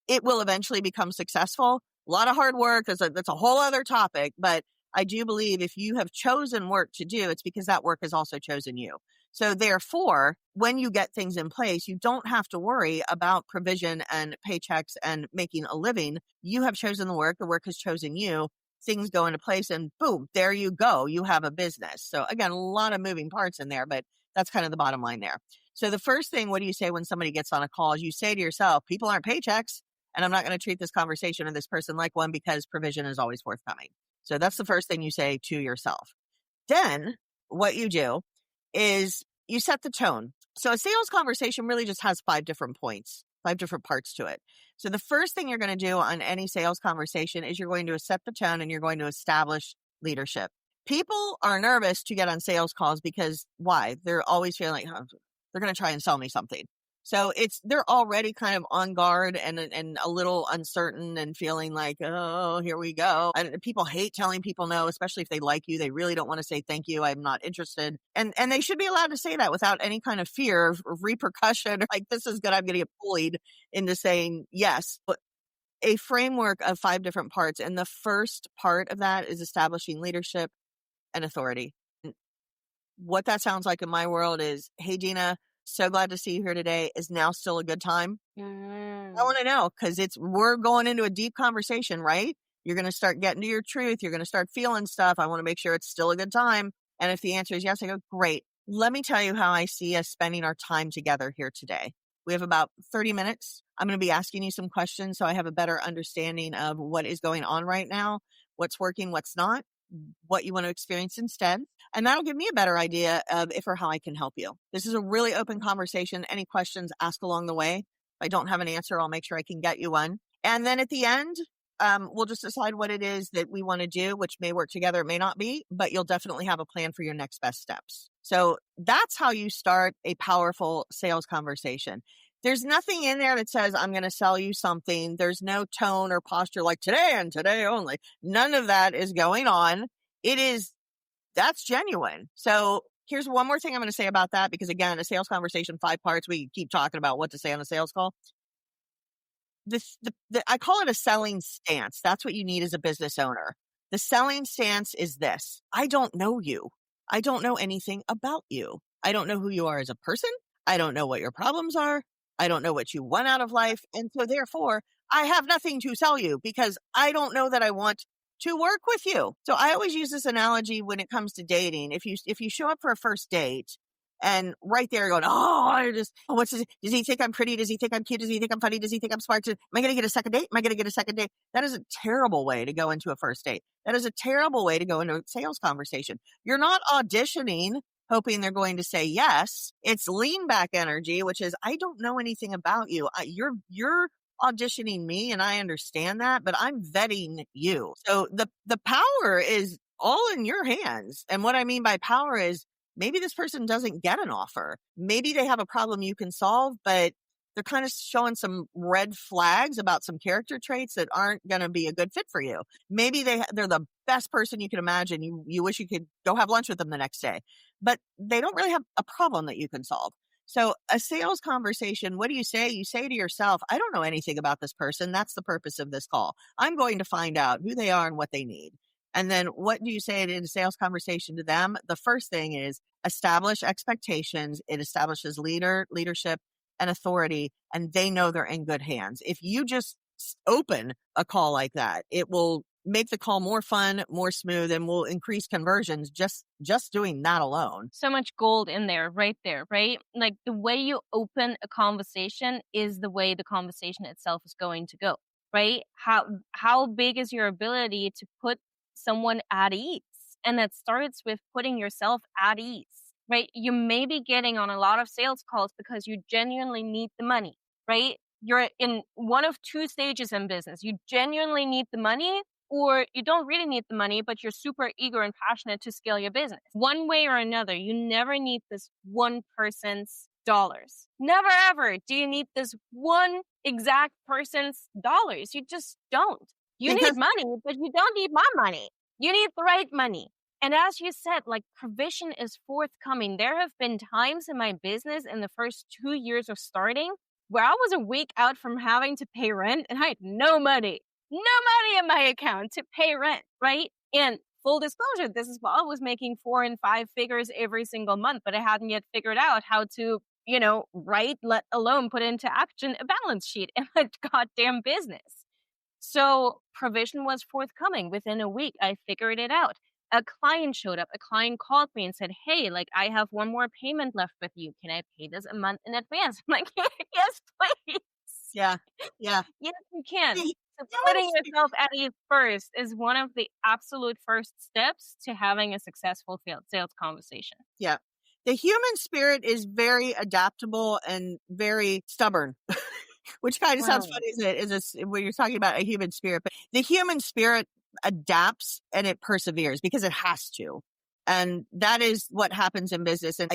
it will eventually become successful. A lot of hard work, that's a whole other topic, but I do believe if you have chosen work to do, it's because that work has also chosen you. So therefore, when you get things in place, you don't have to worry about provision and paychecks and making a living. You have chosen the work has chosen you. Things go into place and boom, there you go. You have a business. So again, a lot of moving parts in there, but that's kind of the bottom line there. So the first thing, what do you say when somebody gets on a call? Is you say to yourself, people aren't paychecks, and I'm not going to treat this conversation or this person like one because provision is always forthcoming. So that's the first thing you say to yourself. Then what you do is you set the tone. So a sales conversation really just has 5 different points, 5 different parts to it. So the first thing you're going to do on any sales conversation is you're going to set the tone and you're going to establish leadership. People are nervous to get on sales calls because why? They're always feeling like, they're going to try and sell me something. So they're already kind of on guard and a little uncertain and feeling like, oh, here we go. And people hate telling people no, especially if they like you. They really don't want to say, thank you, I'm not interested. And they should be allowed to say that without any kind of fear of repercussion. Like, this is good, I'm going to get bullied into saying yes. But a framework of 5 different parts. And the first part of that is establishing leadership and authority. What that sounds like in my world is, hey, Dina, so glad to see you here today. Is now still a good time? I want to know, because we're going into a deep conversation, right? You're going to start getting to your truth. You're going to start feeling stuff. I want to make sure it's still a good time. And if the answer is yes, I go, great. Let me tell you how I see us spending our time together here today. We have about 30 minutes. I'm going to be asking you some questions so I have a better understanding of what is going on right now, what's working, what's not, what you want to experience instead. And that'll give me a better idea of if or how I can help you. This is a really open conversation. Any questions, ask along the way. If I don't have an answer, I'll make sure I can get you one. And then at the end, we'll just decide what it is that we want to do, which may work together, it may not be, but you'll definitely have a plan for your next best steps. So that's how you start a powerful sales conversation. There's nothing in there that says, I'm going to sell you something. There's no tone or posture like today and today only. None of that is going on. That's genuine. So here's one more thing I'm going to say about that, because again, a sales conversation, 5 parts. We keep talking about what to say on a sales call. I call it a selling stance. That's what you need as a business owner. The selling stance is this. I don't know you. I don't know anything about you. I don't know who you are as a person. I don't know what your problems are. I don't know what you want out of life. And so therefore, I have nothing to sell you because I don't know that I want to work with you. So I always use this analogy when it comes to dating. If you show up for a first date and right there going, what's this? Does he think I'm pretty? Does he think I'm cute? Does he think I'm funny? Does he think I'm smart? Am I going to get a second date? Am I going to get a second date? That is a terrible way to go into a first date. That is a terrible way to go into a sales conversation. You're not auditioning hoping they're going to say yes. It's lean back energy, which is, I don't know anything about you. You're auditioning me and I understand that, but I'm vetting you. So the power is all in your hands. And what I mean by power is maybe this person doesn't get an offer. Maybe they have a problem you can solve, but they're kind of showing some red flags about some character traits that aren't going to be a good fit for you. Maybe they're the best person you can imagine. You wish you could go have lunch with them the next day, but they don't really have a problem that you can solve. So a sales conversation, what do you say? You say to yourself, I don't know anything about this person. That's the purpose of this call. I'm going to find out who they are and what they need. And then what do you say in a sales conversation to them? The first thing is establish expectations. It establishes leadership and authority, and they know they're in good hands. If you just open a call like that, it will make the call more fun, more smooth, and will increase conversions just doing that alone. So much gold in there, right? Like the way you open a conversation is the way the conversation itself is going to go, right? How big is your ability to put someone at ease? And that starts with putting yourself at ease, right? You may be getting on a lot of sales calls because you genuinely need the money, right? You're in one of two stages in business. You genuinely need the money, or you don't really need the money, but you're super eager and passionate to scale your business. One way or another, you never need this one person's dollars. Never ever do you need this one exact person's dollars. You just don't. You need money, but you don't need my money. You need the right money. And as you said, like, provision is forthcoming. There have been times in my business in the first 2 years of starting where I was a week out from having to pay rent and I had no money in my account to pay rent, right? And full disclosure, this is while I was making 4 and 5 figures every single month, but I hadn't yet figured out how to, write, let alone put into action a balance sheet in my goddamn business. So provision was forthcoming. Within a week, I figured it out. A client showed up. A client called me and said, hey, like, I have one more payment left with you. Can I pay this a month in advance? I'm like, yes, please. Yeah. Yes, you can. So putting yourself at ease first is one of the absolute first steps to having a successful sales conversation. Yeah. The human spirit is very adaptable and very stubborn. Which kind of sounds funny, when you're talking about a human spirit, but the human spirit adapts and it perseveres because it has to. And that is what happens in business. And,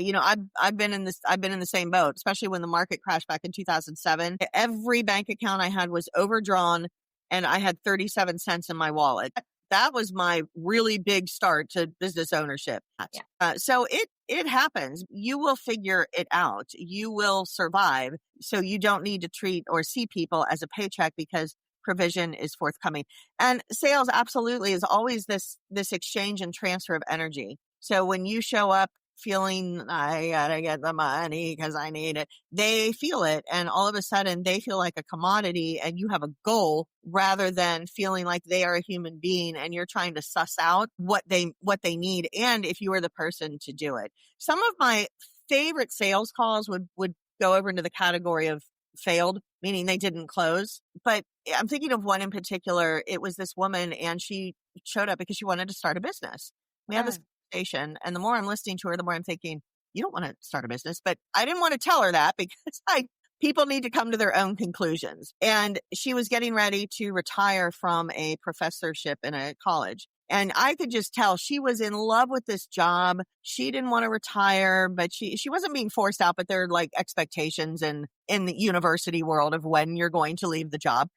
I've been in the same boat, especially when the market crashed back in 2007. Every bank account I had was overdrawn and I had 37 cents in my wallet. That was my really big start to business ownership. Yeah. So it happens. You will figure it out. You will survive. So you don't need to treat or see people as a paycheck because provision is forthcoming. And sales absolutely is always this exchange and transfer of energy. So when you show up feeling, I gotta get the money because I need it, they feel it. And all of a sudden they feel like a commodity and you have a goal rather than feeling like they are a human being and you're trying to suss out what they need. And if you are the person to do it. Some of my favorite sales calls would go over into the category of failed, meaning they didn't close. But I'm thinking of one in particular. It was this woman and she showed up because she wanted to start a business. We had this conversation, and the more I'm listening to her, the more I'm thinking, you don't want to start a business. But I didn't want to tell her that because people need to come to their own conclusions. And she was getting ready to retire from a professorship in a college. And I could just tell she was in love with this job. She didn't want to retire, but she wasn't being forced out, but there are like expectations in the university world of when you're going to leave the job.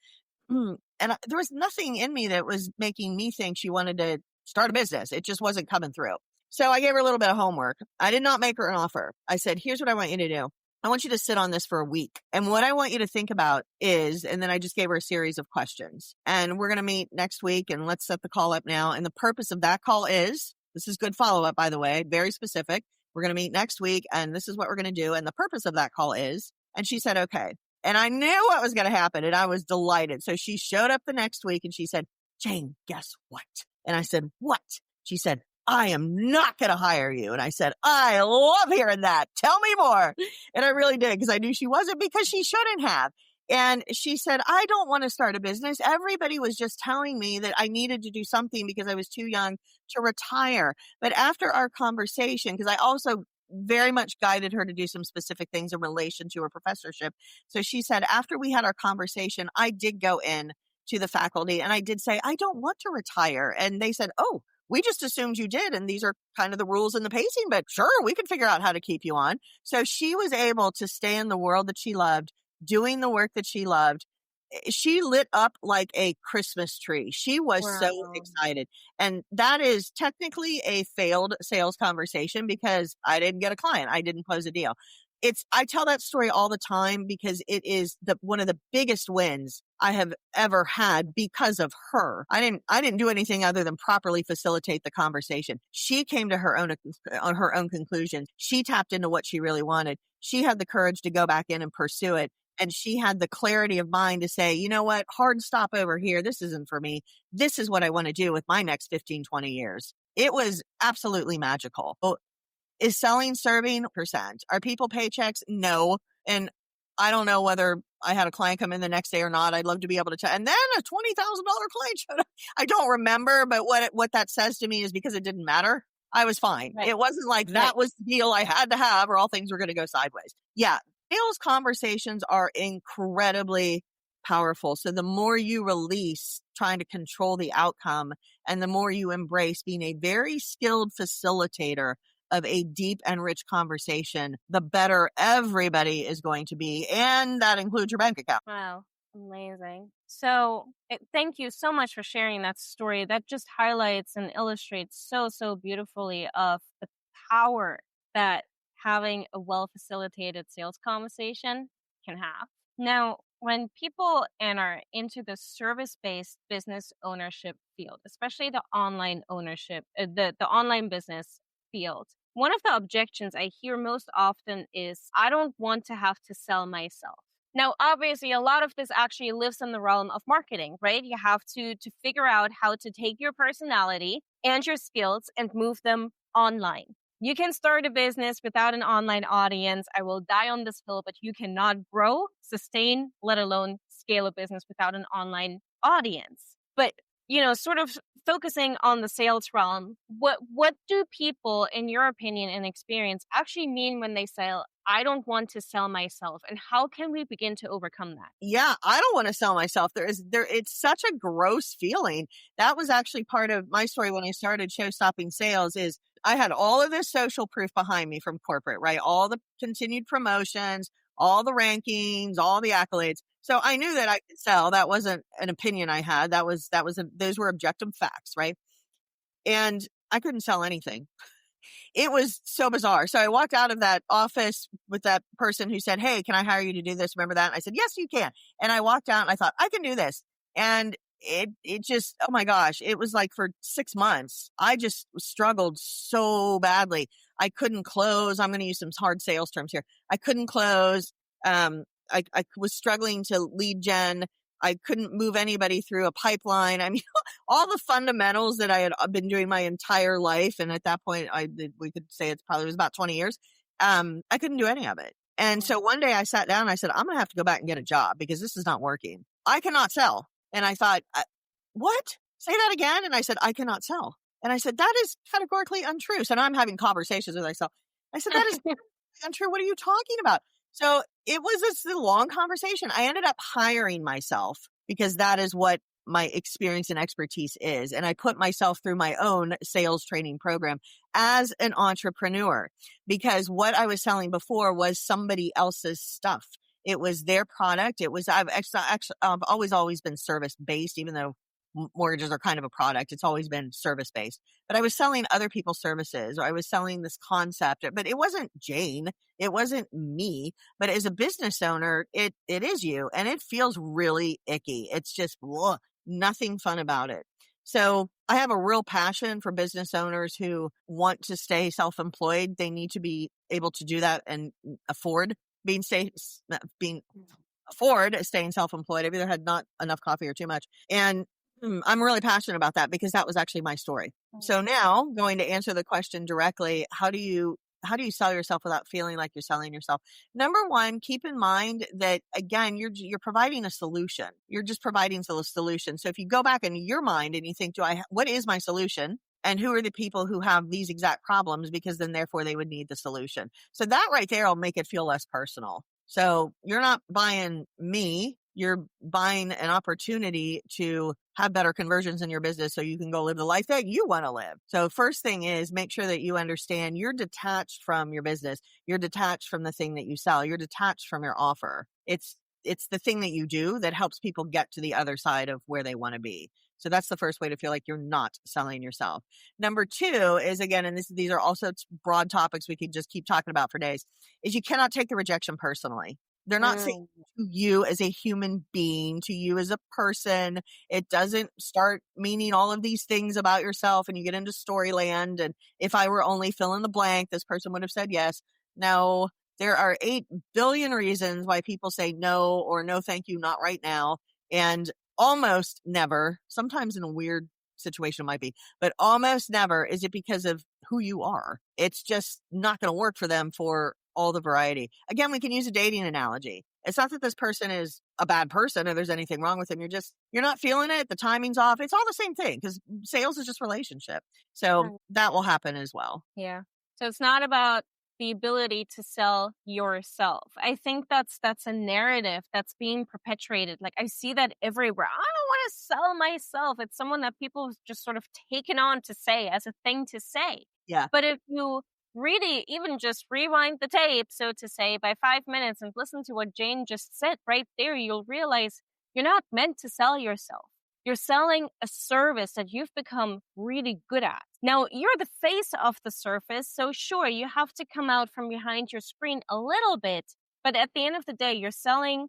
And there was nothing in me that was making me think she wanted to start a business. It just wasn't coming through. So I gave her a little bit of homework. I did not make her an offer. I said, here's what I want you to do. I want you to sit on this for a week. And what I want you to think about is, and then I just gave her a series of questions. And we're going to meet next week and let's set the call up now. And the purpose of that call is, this is good follow-up, by the way, very specific. We're going to meet next week and this is what we're going to do. And the purpose of that call is, and she said, okay. And I knew what was going to happen and I was delighted. So she showed up the next week and she said, Jane, guess what? And I said, what? She said, I am not going to hire you. And I said, I love hearing that. Tell me more. And I really did because I knew she wasn't, because she shouldn't have. And she said, I don't want to start a business. Everybody was just telling me that I needed to do something because I was too young to retire. But after our conversation, because I also very much guided her to do some specific things in relation to her professorship. So she said, after we had our conversation, I did go in to the faculty and I did say, I don't want to retire. And they said, oh, we just assumed you did. And these are kind of the rules in the pacing, but sure, we could figure out how to keep you on. So she was able to stay in the world that she loved, doing the work that she loved. She lit up like a Christmas tree. She was so excited. And that is technically a failed sales conversation because I didn't get a client. I didn't close a deal. I tell that story all the time because it is one of the biggest wins I have ever had because of her. I didn't do anything other than properly facilitate the conversation. She came to her own conclusions. She tapped into what she really wanted. She had the courage to go back in and pursue it. And she had the clarity of mind to say, you know what, hard stop over here. This isn't for me. This is what I want to do with my next 15, 20 years. It was absolutely magical. Is selling serving %? Are people paychecks? No. And I don't know whether I had a client come in the next day or not. I'd love to be able to tell. And then a $20,000 client showed up. I don't remember, but what that says to me is because it didn't matter, I was fine. Right. It wasn't like that was the deal I had to have or all things were going to go sideways. Yeah. Sales conversations are incredibly powerful. So the more you release trying to control the outcome and the more you embrace being a very skilled facilitator of a deep and rich conversation, the better everybody is going to be. And that includes your bank account. Wow. Amazing. So thank you so much for sharing that story. That just highlights and illustrates so beautifully of the power that having a well-facilitated sales conversation can have. Now, when people enter into the service-based business ownership field, especially the online ownership, the online business field, one of the objections I hear most often is, I don't want to have to sell myself. Now, obviously, a lot of this actually lives in the realm of marketing, right? You have to figure out how to take your personality and your skills and move them online. You can start a business without an online audience. I will die on this hill, but you cannot grow, sustain, let alone scale a business without an online audience. But, sort of focusing on the sales realm, what do people, in your opinion and experience, actually mean when they say, I don't want to sell myself? And how can we begin to overcome that? Yeah, I don't want to sell myself. It's such a gross feeling. That was actually part of my story when I started Show Stopping Sales. Is I had all of this social proof behind me from corporate, right? All the continued promotions, all the rankings, all the accolades. So I knew that I could sell. That wasn't an opinion I had. Those were objective facts, right? And I couldn't sell anything. It was so bizarre. So I walked out of that office with that person who said, hey, can I hire you to do this? Remember that? And I said, yes, you can. And I walked out and I thought, I can do this. And it just, oh my gosh, it was like for 6 months, I just struggled so badly. I couldn't close. I'm going to use some hard sales terms here. I couldn't close. I was struggling to lead gen. I couldn't move anybody through a pipeline. I mean, all the fundamentals that I had been doing my entire life. And at that point, we could say it was about 20 years. I couldn't do any of it. And so one day I sat down and I said, I'm going to have to go back and get a job because this is not working. I cannot sell. And I thought, what? Say that again. And I said, I cannot sell. And I said, that is categorically untrue. So now I'm having conversations with myself. I said, that is untrue. What are you talking about? So it was this long conversation. I ended up hiring myself because that is what my experience and expertise is. And I put myself through my own sales training program as an entrepreneur because what I was selling before was somebody else's stuff. It was their product. I've always been service based, even though mortgages are kind of a product. It's always been service based, but I was selling other people's services, or I was selling this concept, but it wasn't Jane. It wasn't me, but as a business owner, it is you, and it feels really icky. It's just nothing fun about it. So I have a real passion for business owners who want to stay self-employed. They need to be able to do that and afford being afford staying self-employed. I've either had not enough coffee or too much. And I'm really passionate about that because that was actually my story. So now, going to answer the question directly, how do you sell yourself without feeling like you're selling yourself? Number one, keep in mind that, again, you're providing a solution. You're just providing a solution. So if you go back in your mind and you think, what is my solution? And who are the people who have these exact problems? Because then therefore they would need the solution. So that right there will make it feel less personal. So you're not buying me, you're buying an opportunity to have better conversions in your business so you can go live the life that you want to live. So first thing is make sure that you understand you're detached from your business. You're detached from the thing that you sell. You're detached from your offer. It's the thing that you do that helps people get to the other side of where they want to be. So that's the first way to feel like you're not selling yourself. Number two is, again, and these are also broad topics we could just keep talking about for days, is you cannot take the rejection personally. They're not saying to you as a human being, to you as a person. It doesn't start meaning all of these things about yourself and you get into storyland. And if I were only fill in the blank, this person would have said yes. No, there are 8 billion reasons why people say no or no, thank you, not right now. And almost never, sometimes in a weird situation it might be, but almost never is it because of who you are. It's just not going to work for them for all the variety. Again, we can use a dating analogy. It's not that this person is a bad person or there's anything wrong with them. You're not feeling it. The timing's off. It's all the same thing because sales is just relationship. So that will happen as well. Yeah. So it's not about the ability to sell yourself. I think that's a narrative that's being perpetuated. Like I see that everywhere. I don't want to sell myself. It's someone that people have just sort of taken on to say as a thing to say. Yeah. But if you really even just rewind the tape, so to say, by 5 minutes and listen to what Jane just said right there, you'll realize you're not meant to sell yourself. You're selling a service that you've become really good at. Now, you're the face of the surface, so sure, you have to come out from behind your screen a little bit, but at the end of the day, you're selling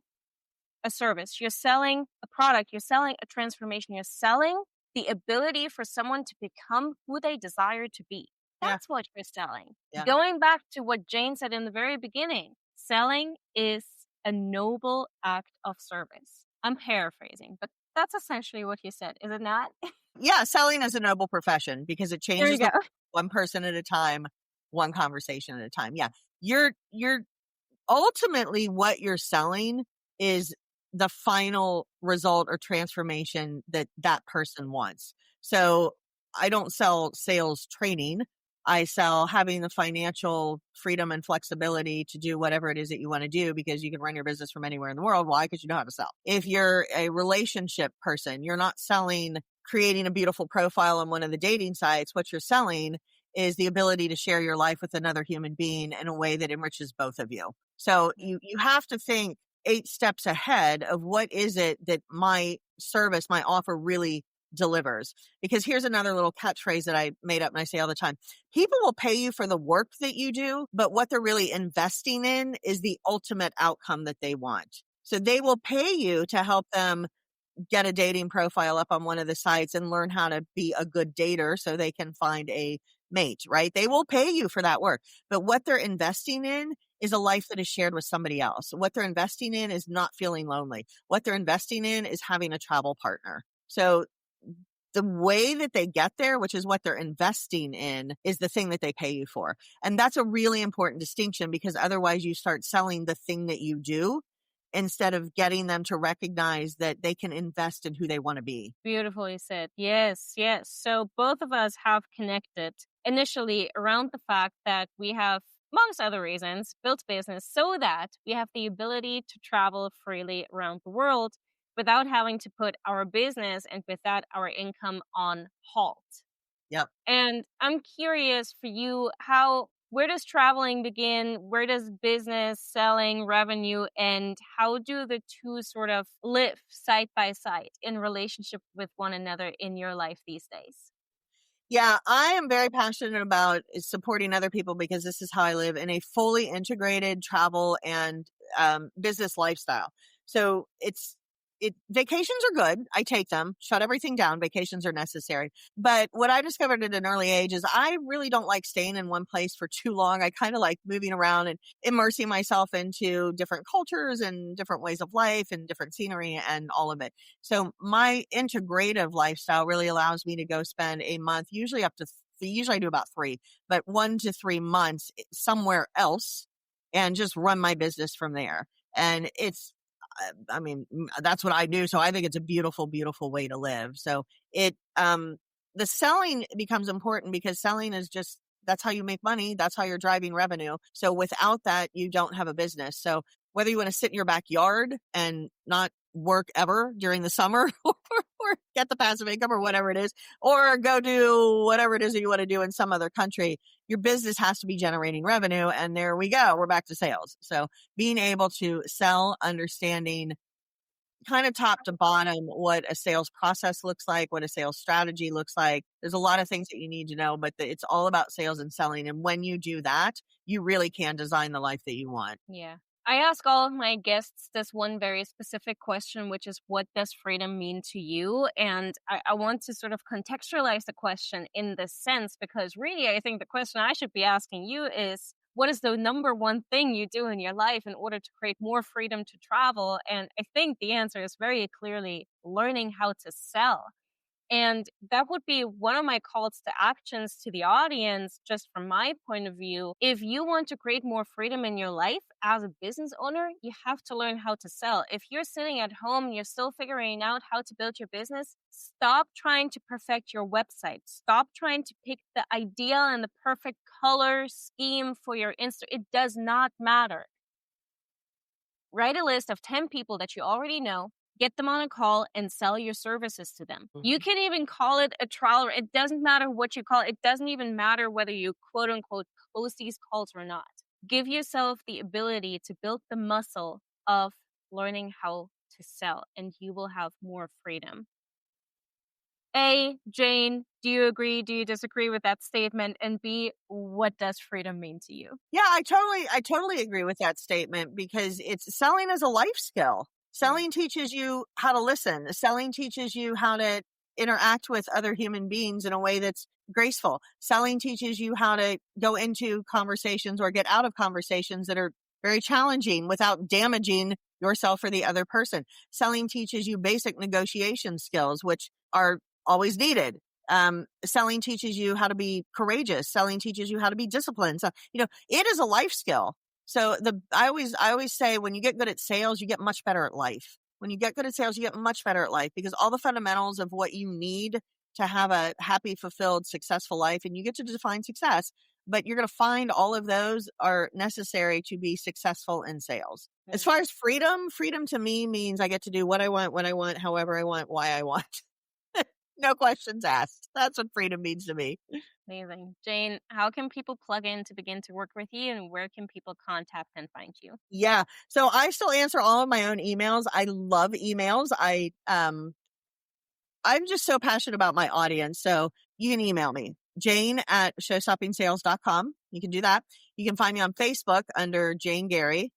a service, you're selling a product, you're selling a transformation, you're selling the ability for someone to become who they desire to be. That's what you're selling. Yeah. Going back to what Jane said in the very beginning, selling is a noble act of service. I'm paraphrasing, but that's essentially what you said, is it not? Yeah, selling is a noble profession because it There changes you go. one person at a time, one conversation at a time. Yeah. You're ultimately what you're selling is the final result or transformation that person wants. So I don't sell sales training. I sell having the financial freedom and flexibility to do whatever it is that you want to do because you can run your business from anywhere in the world. Why? Because you know how to sell. If you're a relationship person, you're not selling creating a beautiful profile on one of the dating sites. What you're selling is the ability to share your life with another human being in a way that enriches both of you. So you have to think 8 steps ahead of what is it that my service, my offer really delivers. Because here's another little catchphrase that I made up and I say all the time. People will pay you for the work that you do, but what they're really investing in is the ultimate outcome that they want. So they will pay you to help them get a dating profile up on one of the sites and learn how to be a good dater so they can find a mate, right? They will pay you for that work. But what they're investing in is a life that is shared with somebody else. What they're investing in is not feeling lonely. What they're investing in is having a travel partner. So the way that they get there, which is what they're investing in, is the thing that they pay you for. And that's a really important distinction because otherwise you start selling the thing that you do instead of getting them to recognize that they can invest in who they want to be. Beautifully said. Yes, yes. So both of us have connected initially around the fact that we have, amongst other reasons, built business so that we have the ability to travel freely around the world without having to put our business and with that our income on halt. Yep. And I'm curious for you, how Where does traveling begin? Where does business, selling, revenue end? How do the two sort of live side by side in relationship with one another in your life these days? Yeah, I am very passionate about supporting other people because this is how I live in a fully integrated travel and business lifestyle. So vacations are good. I take them, shut everything down. Vacations are necessary. But what I discovered at an early age is I really don't like staying in one place for too long. I kind of like moving around and immersing myself into different cultures and different ways of life and different scenery and all of it. So my integrative lifestyle really allows me to go spend a month, usually up to, usually I do about 3, but 1 to 3 months somewhere else and just run my business from there. And I mean, that's what I do. So I think it's a beautiful, beautiful way to live. So the selling becomes important because selling is just, that's how you make money. That's how you're driving revenue. So without that, you don't have a business. So whether you want to sit in your backyard and not work ever during the summer or get the passive income or whatever it is, or go do whatever it is that you want to do in some other country, your business has to be generating revenue. And there we go. We're back to sales. So being able to sell, understanding kind of top to bottom what a sales process looks like, what a sales strategy looks like. There's a lot of things that you need to know, but it's all about sales and selling. And when you do that, you really can design the life that you want. Yeah. I ask all of my guests this one very specific question, which is, what does freedom mean to you? And I want to sort of contextualize the question in this sense, because really, I think the question I should be asking you is, what is the number one thing you do in your life in order to create more freedom to travel? And I think the answer is very clearly learning how to sell. And that would be one of my calls to actions to the audience, just from my point of view. If you want to create more freedom in your life as a business owner, you have to learn how to sell. If you're sitting at home and you're still figuring out how to build your business, stop trying to perfect your website. Stop trying to pick the ideal and the perfect color scheme for your Insta. It does not matter. Write a list of 10 people that you already know, get them on a call, and sell your services to them. You can even call it a trial. It doesn't matter what you call it. It doesn't even matter whether you quote unquote close these calls or not. Give yourself the ability to build the muscle of learning how to sell, and you will have more freedom. A, Jane, do you agree? Do you disagree with that statement? And B, what does freedom mean to you? Yeah, I totally agree with that statement because it's selling as a life skill. Selling teaches you how to listen. Selling teaches you how to interact with other human beings in a way that's graceful. Selling teaches you how to go into conversations or get out of conversations that are very challenging without damaging yourself or the other person. Selling teaches you basic negotiation skills, which are always needed. Selling teaches you how to be courageous. Selling teaches you how to be disciplined. So, it is a life skill. So I always say when you get good at sales, you get much better at life. When you get good at sales, you get much better at life because all the fundamentals of what you need to have a happy, fulfilled, successful life, and you get to define success, but you're going to find all of those are necessary to be successful in sales. Mm-hmm. As far as freedom to me means I get to do what I want, when I want, however I want, why I want. No questions asked. That's what freedom means to me. Amazing. Jane, how can people plug in to begin to work with you, and where can people contact and find you? Yeah. So I still answer all of my own emails. I love emails. I'm just so passionate about my audience. So you can email me, Jane@showstoppingsales.com. You can do that. You can find me on Facebook under Jane Garee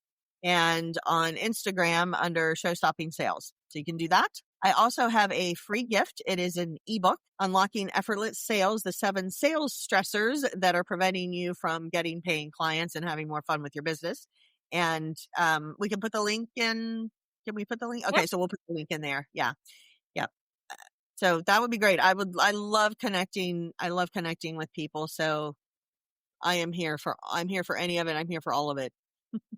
and on Instagram under Showstopping Sales. So you can do that. I also have a free gift. It is an ebook, Unlocking Effortless Sales, the 7 sales stressors that are preventing you from getting paying clients and having more fun with your business. And we can put the link in. Can we put the link? Okay, Yep. so we'll put the link in there. Yeah. Yeah. So that would be great. I love connecting. I love connecting with people. So I'm here for any of it. I'm here for all of it.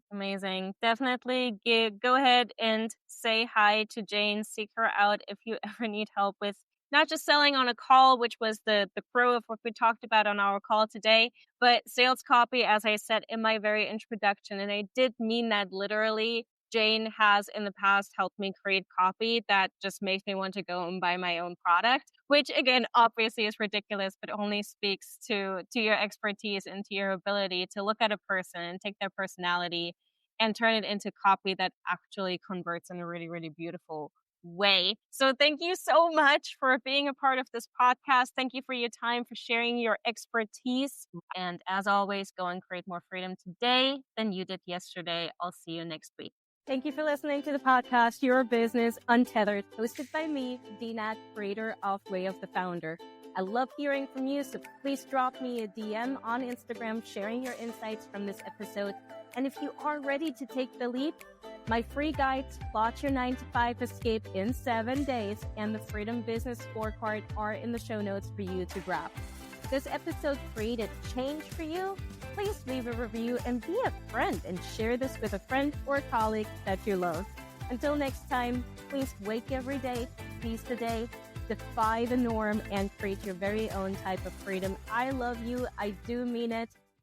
Amazing. Definitely go ahead and say hi to Jane. Seek her out if you ever need help with not just selling on a call, which was the pro of what we talked about on our call today, but sales copy, as I said in my very introduction. And I did mean that literally. Jane has in the past helped me create copy that just makes me want to go and buy my own product, which again, obviously is ridiculous, but only speaks to your expertise and to your ability to look at a person and take their personality and turn it into copy that actually converts in a really, really beautiful way. So thank you so much for being a part of this podcast. Thank you for your time, for sharing your expertise. And as always, go and create more freedom today than you did yesterday. I'll see you next week. Thank you for listening to the podcast, Your Business Untethered, hosted by me, Dinat, creator of Way of the Founder. I love hearing from you, so please drop me a DM on Instagram sharing your insights from this episode. And if you are ready to take the leap, my free guides, Plot Your 9-to-5 Escape in 7 days, and the Freedom Business Scorecard are in the show notes for you to grab. This episode created change for you? Please leave a review and be a friend and share this with a friend or colleague that you love. Until next time, please wake every day, seize the day, defy the norm, and create your very own type of freedom. I love you. I do mean it.